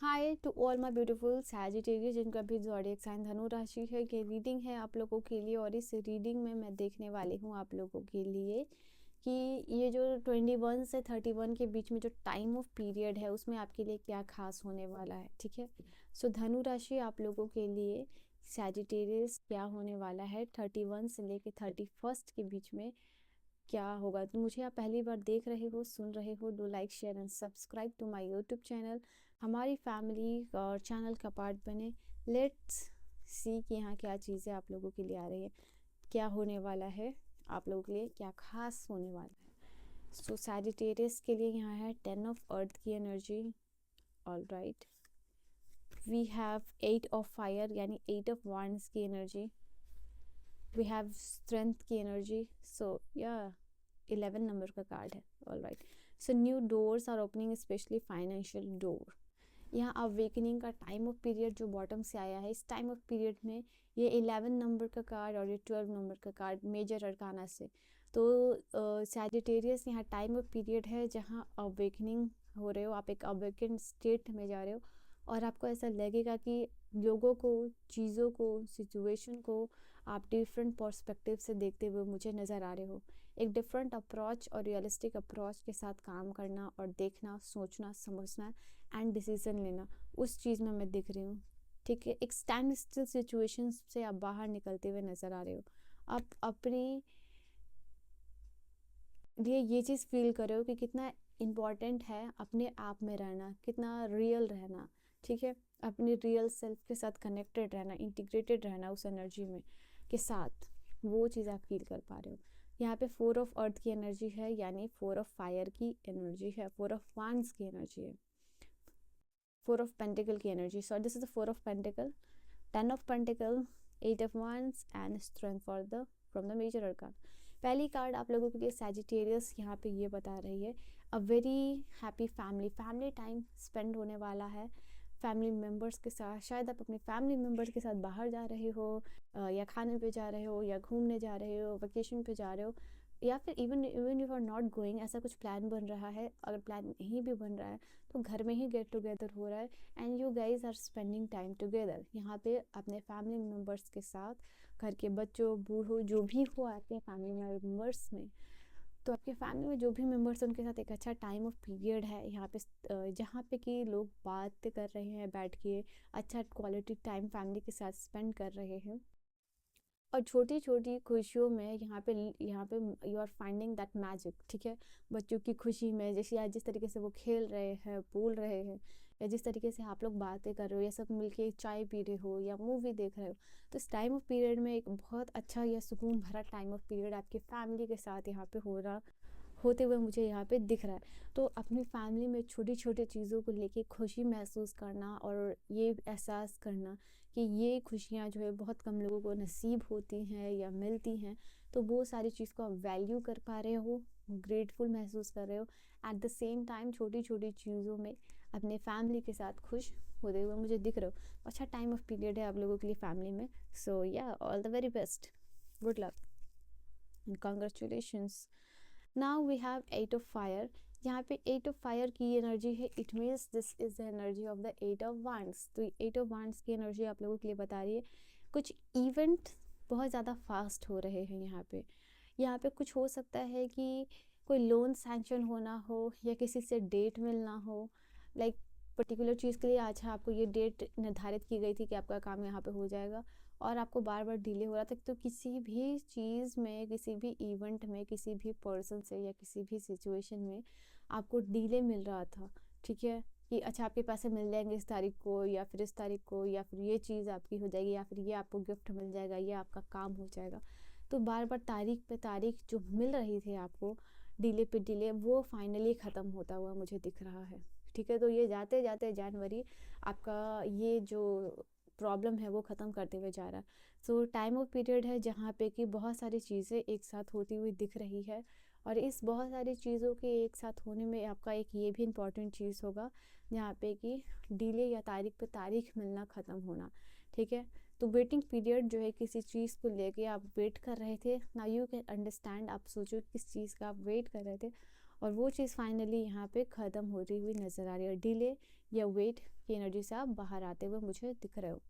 Hi to all my beautiful Sagittarius जिनका भी zodiac sign धनु राशि है। ये रीडिंग है आप लोगों के लिए और इस रीडिंग में मैं देखने वाली हूँ आप लोगों के लिए कि ये जो 21 से 31 के बीच में जो टाइम ऑफ पीरियड है उसमें आपके लिए क्या खास होने वाला है। ठीक है, सो धनु राशि आप लोगों के लिए सैजिटेरियस क्या होने वाला है 31 से लेके 31 के बीच में क्या होगा। तो मुझे आप पहली बार देख रहे हो सुन रहे हो, do like share and subscribe to my YouTube channel. हमारी फैमिली और चैनल का पार्ट बने। लेट्स सी कि यहाँ क्या चीज़ें आप लोगों के लिए आ रही है, क्या होने वाला है आप लोगों के लिए, क्या खास होने वाला है। सो सैजिटेरियस के लिए यहाँ है 10 ऑफ अर्थ की energy. All right, we have 8 of fire यानी 8 ऑफ wands की एनर्जी। वी हैव स्ट्रेंथ की एनर्जी। सो या 11 नंबर का कार्ड है। All right, so new doors are opening specially financial door. यहाँ अवेकनिंग का time of period जो bottom से आया है, इस टाइम ऑफ पीरियड में ये 11 नंबर का कार्ड और ये 12 नंबर का कार्ड मेजर अरकाना से। तो सैजिटेरियस यहाँ टाइम ऑफ पीरियड है जहाँ अवेकनिंग हो रहे हो, आप एक अवेकन स्टेट में जा रहे हो और आपको ऐसा लगेगा कि लोगों को, चीज़ों को, सिचुएशन को आप डिफरेंट पर्सपेक्टिव से देखते हुए मुझे नज़र आ रहे हो। एक डिफरेंट अप्रोच और रियलिस्टिक अप्रोच के साथ काम करना और देखना, सोचना, समझना एंड डिसीजन लेना, उस चीज़ में मैं दिख रही हूँ। ठीक है, एक स्टैंड स्टिल सिचुएशन से आप बाहर निकलते हुए नज़र आ रहे हो। आप अपने लिए ये चीज़ फील कर रहे हो कि कितना इम्पॉर्टेंट है अपने आप में रहना, कितना रियल रहना। ठीक है, अपनी रियल सेल्फ के साथ कनेक्टेड रहना, इंटीग्रेटेड रहना उस एनर्जी में के साथ, वो चीज़ आप फील कर पा रहे हो। यहाँ पे 4 ऑफ अर्थ की एनर्जी है यानी 4 ऑफ फायर की एनर्जी है, 4 ऑफ wands की एनर्जी है, 4 ऑफ पेंटिकल की energy. So this is the 4 of pentacle, 10 of pentacle, 8 of wands and strength for the from the major arcana. पहली कार्ड आप लोगों के लिए सैजिटेरियस यहाँ पे ये बता रही है a very happy family, family time spend होने वाला है फैमिली मेम्बर्स के साथ। शायद आप अपने फैमिली मेम्बर्स के साथ बाहर जा रहे हो, या खाने पे जा रहे हो, या घूमने जा रहे हो, वेकेशन पे जा रहे हो, या फिर even even you are not going, ऐसा कुछ प्लान बन रहा है। अगर प्लान नहीं भी बन रहा है तो घर में ही गेट टुगेदर हो रहा है and you guys are spending time together यहाँ पे अपने फैमिली मेम्बर्स के साथ। घर के बच्चों, बूढ़ों, जो भी हो आपके फैमिली मेम्बर्स में, तो आपके फैमिली में जो भी मेम्बर्स हैं उनके साथ एक अच्छा टाइम ऑफ पीरियड है यहाँ पे, जहाँ पे कि लोग बात कर रहे हैं बैठ के, अच्छा क्वालिटी टाइम फैमिली के साथ स्पेंड कर रहे हैं। और छोटी छोटी खुशियों में यहाँ पे you are finding that magic. ठीक है, बच्चों की खुशी में, जैसे आज जिस तरीके से वो खेल रहे हैं, बोल रहे हैं, या जिस तरीके से आप लोग बातें कर रहे हो, या सब मिलके चाय पी रहे हो या मूवी देख रहे हो, तो इस टाइम ऑफ पीरियड में एक बहुत अच्छा या सुकून भरा टाइम ऑफ पीरियड आपकी फैमिली के साथ यहाँ पे हो रहा होते हुए मुझे यहाँ पे दिख रहा है। तो अपनी फैमिली में छोटी छोटी चीज़ों को लेके खुशी महसूस करना और ये एहसास करना कि ये खुशियाँ जो है बहुत कम लोगों को नसीब होती हैं या मिलती हैं, तो वो सारी चीज़ को आप वैल्यू कर पा रहे हो, ग्रेटफुल महसूस कर रहे हो। एट द सेम टाइम छोटी छोटी चीज़ों में अपने फैमिली के साथ खुश होते हुए मुझे दिख रहे हो। अच्छा टाइम ऑफ पीरियड है आप लोगों के लिए फैमिली में। So yeah all the very best, good luck and congratulations. Now we have 8 of fire. यहाँ पे 8 ऑफ फायर की एनर्जी है, it means this is the energy of the 8 of wands। तो 8 ऑफ wands की energy आप लोगों के लिए बता रही है कुछ इवेंट बहुत ज़्यादा फास्ट हो रहे हैं यहाँ पे कुछ हो सकता है कि कोई लोन सैंक्शन होना हो या किसी से डेट मिलना हो, लाइक पर्टिकुलर चीज़ के लिए अच्छा आपको ये डेट निर्धारित की गई थी कि आपका काम यहाँ पे हो जाएगा और आपको बार बार डिले हो रहा था। तो किसी भी चीज़ में, किसी भी इवेंट में, किसी भी पर्सन से या किसी भी सिचुएशन में आपको डिले मिल रहा था। ठीक है, कि अच्छा आपके पैसे मिल जाएंगे इस तारीख को या फिर इस तारीख को, या फिर ये चीज़ आपकी हो जाएगी, या फिर ये आपको गिफ्ट मिल जाएगा, ये आपका काम हो जाएगा। तो बार बार तारीख पे तारीख जो मिल रही थी आपको, डिले पे डिले, वो फाइनली ख़त्म होता हुआ मुझे दिख रहा है। ठीक है, तो ये जाते जाते जनवरी आपका ये जो प्रॉब्लम है वो ख़त्म करते हुए जा रहा है। सो टाइम ऑफ पीरियड है जहाँ पे कि बहुत सारी चीज़ें एक साथ होती हुई दिख रही है और इस बहुत सारी चीज़ों के एक साथ होने में आपका एक ये भी इम्पॉर्टेंट चीज़ होगा जहाँ पे कि डिले या तारीख पे तारीख मिलना ख़त्म होना। ठीक है, तो वेटिंग पीरियड जो है किसी चीज़ को लेके आप वेट कर रहे थे, नाउ यू कैन अंडरस्टैंड, आप सोचो किस चीज़ का आप वेट कर रहे थे और वो चीज़ फाइनली यहाँ पे ख़त्म होती हुई नज़र आ रही है। डिले या वेट की एनर्जी से आप बाहर आते हुए मुझे दिख रहे हो।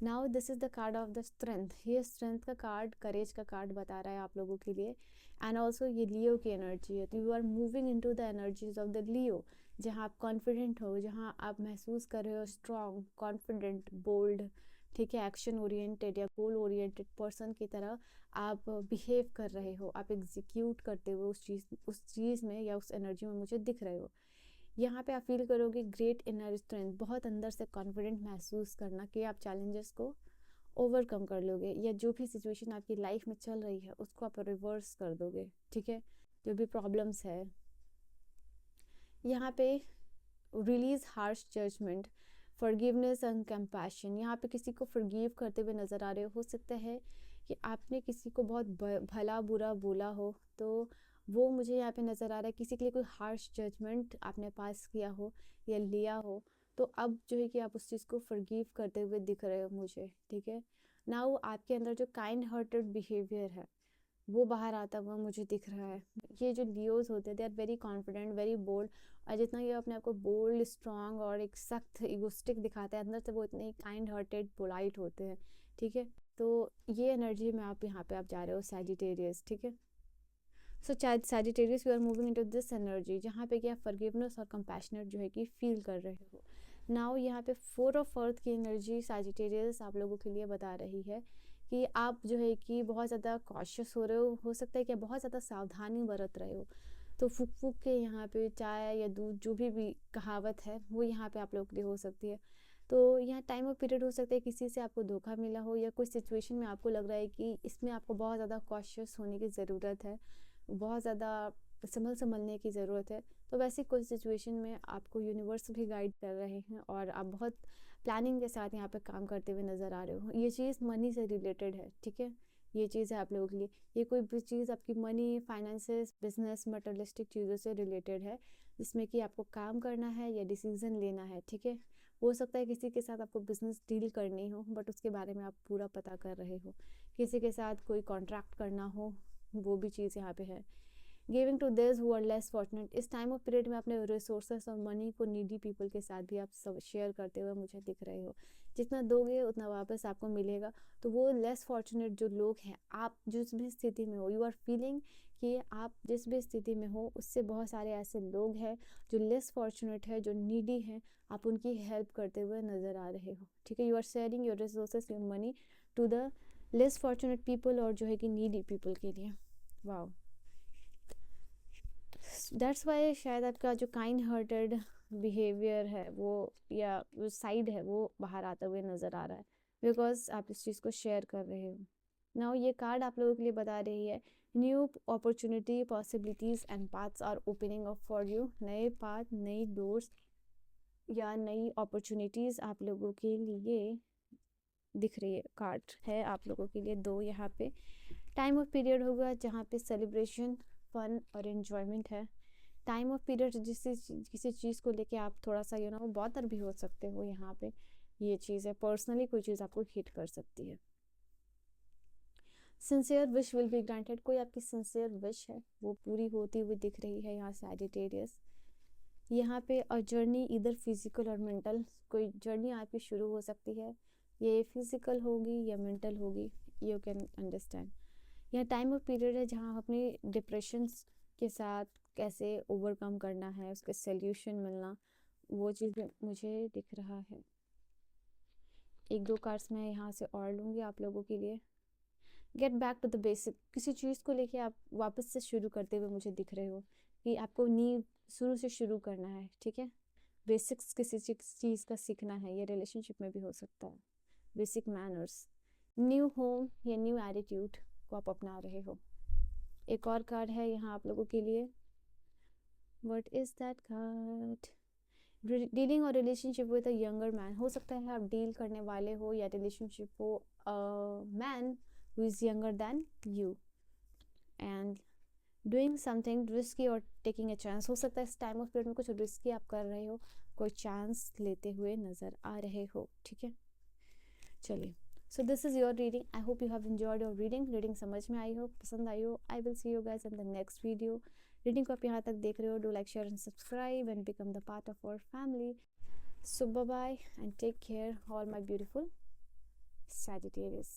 Now this is the card of the strength. ये स्ट्रेंथ का कार्ड, करेज का कार्ड बता रहा है आप लोगों के लिए। एंड ऑल्सो ये लियो की एनर्जी है, तो you are moving into the energies of the Leo, जहाँ आप कॉन्फिडेंट हो, जहाँ आप महसूस कर रहे हो स्ट्रॉन्ग, कॉन्फिडेंट, बोल्ड, ठीक है, एक्शन ओरिएंटेड या गोल ओरिएंटेड पर्सन की तरह आप बिहेव कर रहे हो, आप एग्जीक्यूट करते हुए उस चीज़ में या उस एनर्जी में मुझे दिख रहे हो। यहाँ पे आप फील करोगे ग्रेट इनर स्ट्रेंथ, बहुत अंदर से कॉन्फिडेंट महसूस करना कि आप चैलेंजेस को ओवरकम कर लोगे, या जो भी सिचुएशन आपकी लाइफ में चल रही है उसको आप रिवर्स कर दोगे, ठीक है, जो भी प्रॉब्लम्स है। यहाँ पे release harsh judgment, forgiveness and compassion, यहाँ पे किसी को फॉरगिव करते हुए नज़र आ रहे हो सकता है कि आपने किसी को बहुत भला बुरा बोला हो, तो वो मुझे यहाँ पे नज़र आ रहा है। किसी के लिए कोई हार्श जजमेंट आपने पास किया हो या लिया हो, तो अब जो है कि आप उस चीज़ को फॉरगिव करते हुए दिख रहे हो मुझे, ठीक है। नाउ आपके अंदर जो काइंड हार्टेड बिहेवियर है वो बाहर आता हुआ मुझे दिख रहा है। ये जो लियोज होते हैं they are very confident, very bold, और जितना ये अपने आप को बोल्ड, स्ट्रांग और एक सख्त इगोस्टिक दिखाते हैं, अंदर से वो इतने काइंड हार्टेड, पोलाइट होते हैं, ठीक है। तो ये एनर्जी में आप यहाँ पे आप जा रहे हो सैजिटेरियस, ठीक है। So Sagittarius, you are moving into this energy जहाँ पे कि आप फॉरगिवनेस और कंपैशनेट जो है कि फील कर रहे हो। नाउ यहाँ पे 4 ऑफ अर्थ की एनर्जी सैजिटेरियस आप लोगों के लिए बता रही है कि आप जो है कि बहुत ज़्यादा कॉशियस हो सकता है कि बहुत ज़्यादा सावधानी बरत रहे हो। तो फूक फूक के यहाँ पे चाय या दूध जो भी कहावत है वो यहाँ पे आप लोगों के लिए हो सकती है। तो यहाँ टाइम और पीरियड हो सकता है किसी से आपको धोखा मिला हो, या कोई सिचुएशन में आपको लग रहा है कि इसमें आपको बहुत ज़्यादा कॉशियस होने की ज़रूरत है, बहुत ज़्यादा संभलने की ज़रूरत है। तो वैसी कोई सिचुएशन में आपको यूनिवर्स भी गाइड कर रहे हैं और आप बहुत प्लानिंग के साथ यहाँ पे काम करते हुए नज़र आ रहे हो। ये चीज़ मनी से रिलेटेड है, ठीक है, ये चीज़ है आप लोगों के लिए। ये कोई भी चीज़ आपकी मनी, फाइनेंसेस, बिजनेस, मटेरियलिस्टिक चीज़ों से रिलेटेड है, जिसमें कि आपको काम करना है या डिसीजन लेना है, ठीक है। हो सकता है किसी के साथ आपको बिजनेस डील करनी हो बट उसके बारे में आप पूरा पता कर रहे हो, किसी के साथ कोई कॉन्ट्रैक्ट करना हो, वो भी चीज़ यहाँ पे है। Giving to this who are less fortunate, इस टाइम ऑफ पीरियड में अपने रिसोर्सेस और मनी को नीडी पीपल के साथ भी आप सब शेयर करते हुए मुझे दिख रहे हो। जितना दोगे उतना वापस आपको मिलेगा। तो वो लेस फॉर्चुनेट जो लोग हैं, आप जिस भी स्थिति में हो, यू आर फीलिंग कि आप जिस भी स्थिति में हो उससे बहुत सारे ऐसे लोग हैं जो लेस फॉर्चुनेट है, जो नीडी हैं, आप उनकी हेल्प करते हुए नज़र आ रहे हो, ठीक है। You are sharing your resources, your money to the less fortunate people, और जो है कि नीडी पीपल के लिए। वाओ, दैट्स वाई शायद आपका जो काइंड हार्टेड बिहेवियर है वो, या जो साइड है वो बाहर आता हुए नज़र आ रहा है, बिकॉज आप इस चीज़ को शेयर कर रहे हो। नाउ ये कार्ड आप लोगों के लिए बता रही है new opportunity, possibilities and paths are opening up for you. नए पाथ, नई डोर्स या नई अपॉर्चुनिटीज़ आप लोगों के लिए दिख रही है। कार्ड है आप लोगों के लिए 2 यहाँ पे। टाइम ऑफ पीरियड होगा जहाँ पे सेलिब्रेशन, फन और एन्जॉयमेंट है। टाइम ऑफ पीरियड जिससे किसी चीज़ को लेके आप थोड़ा सा बॉदर भी हो सकते हो, यहाँ पे ये चीज़ है। पर्सनली कोई चीज़ आपको हिट कर सकती है। Sincere wish will be granted, कोई आपकी सिंसियर विश है वो पूरी होती हुई दिख रही है यहाँ सैजिटेरियस। यहाँ पे अ जर्नी इधर फिजिकल और मेंटल, कोई जर्नी आपकी शुरू हो सकती है, ये फिजिकल होगी या मेंटल होगी, यू कैन अंडरस्टैंड। यह टाइम ऑफ पीरियड है जहाँ अपने डिप्रेशंस के साथ कैसे ओवरकम करना है, उसके सॉल्यूशन मिलना, वो चीज़ मुझे दिख रहा है। 1-2 कार्ड्स मैं यहाँ से और लूँगी आप लोगों के लिए। Get back to the basic, किसी चीज़ को लेके आप वापस से शुरू करते हुए मुझे दिख रहे हो कि आपको नींव शुरू से शुरू करना है, ठीक है। बेसिक्स किसी चीज़ का सीखना है, ये रिलेशनशिप में भी हो सकता है। बेसिक मैनर्स, न्यू होम या न्यू एटीट्यूड को आप अपना रहे हो। एक और कार्ड है यहाँ आप लोगों के लिए। What is that card? Dealing और relationship with a younger man, हो सकता है आप डील करने वाले हो या रिलेशनशिप हो man who is younger than you, and doing something risky और टेकिंग अ चांस, हो सकता है इस टाइम ऑफ पीरियड में कुछ रिस्की आप कर रहे हो, कोई चांस लेते हुए नजर आ रहे हो, ठीक है। चलिए, so this is your reading. I hope you have enjoyed your reading समझ में आई हो, पसंद आई हो। I will see you guys in the next video. Reading को आप यहाँ तक देख रहे हो, do like, share and subscribe and become the part of our family. So bye bye and take care, all my beautiful Sagittarius.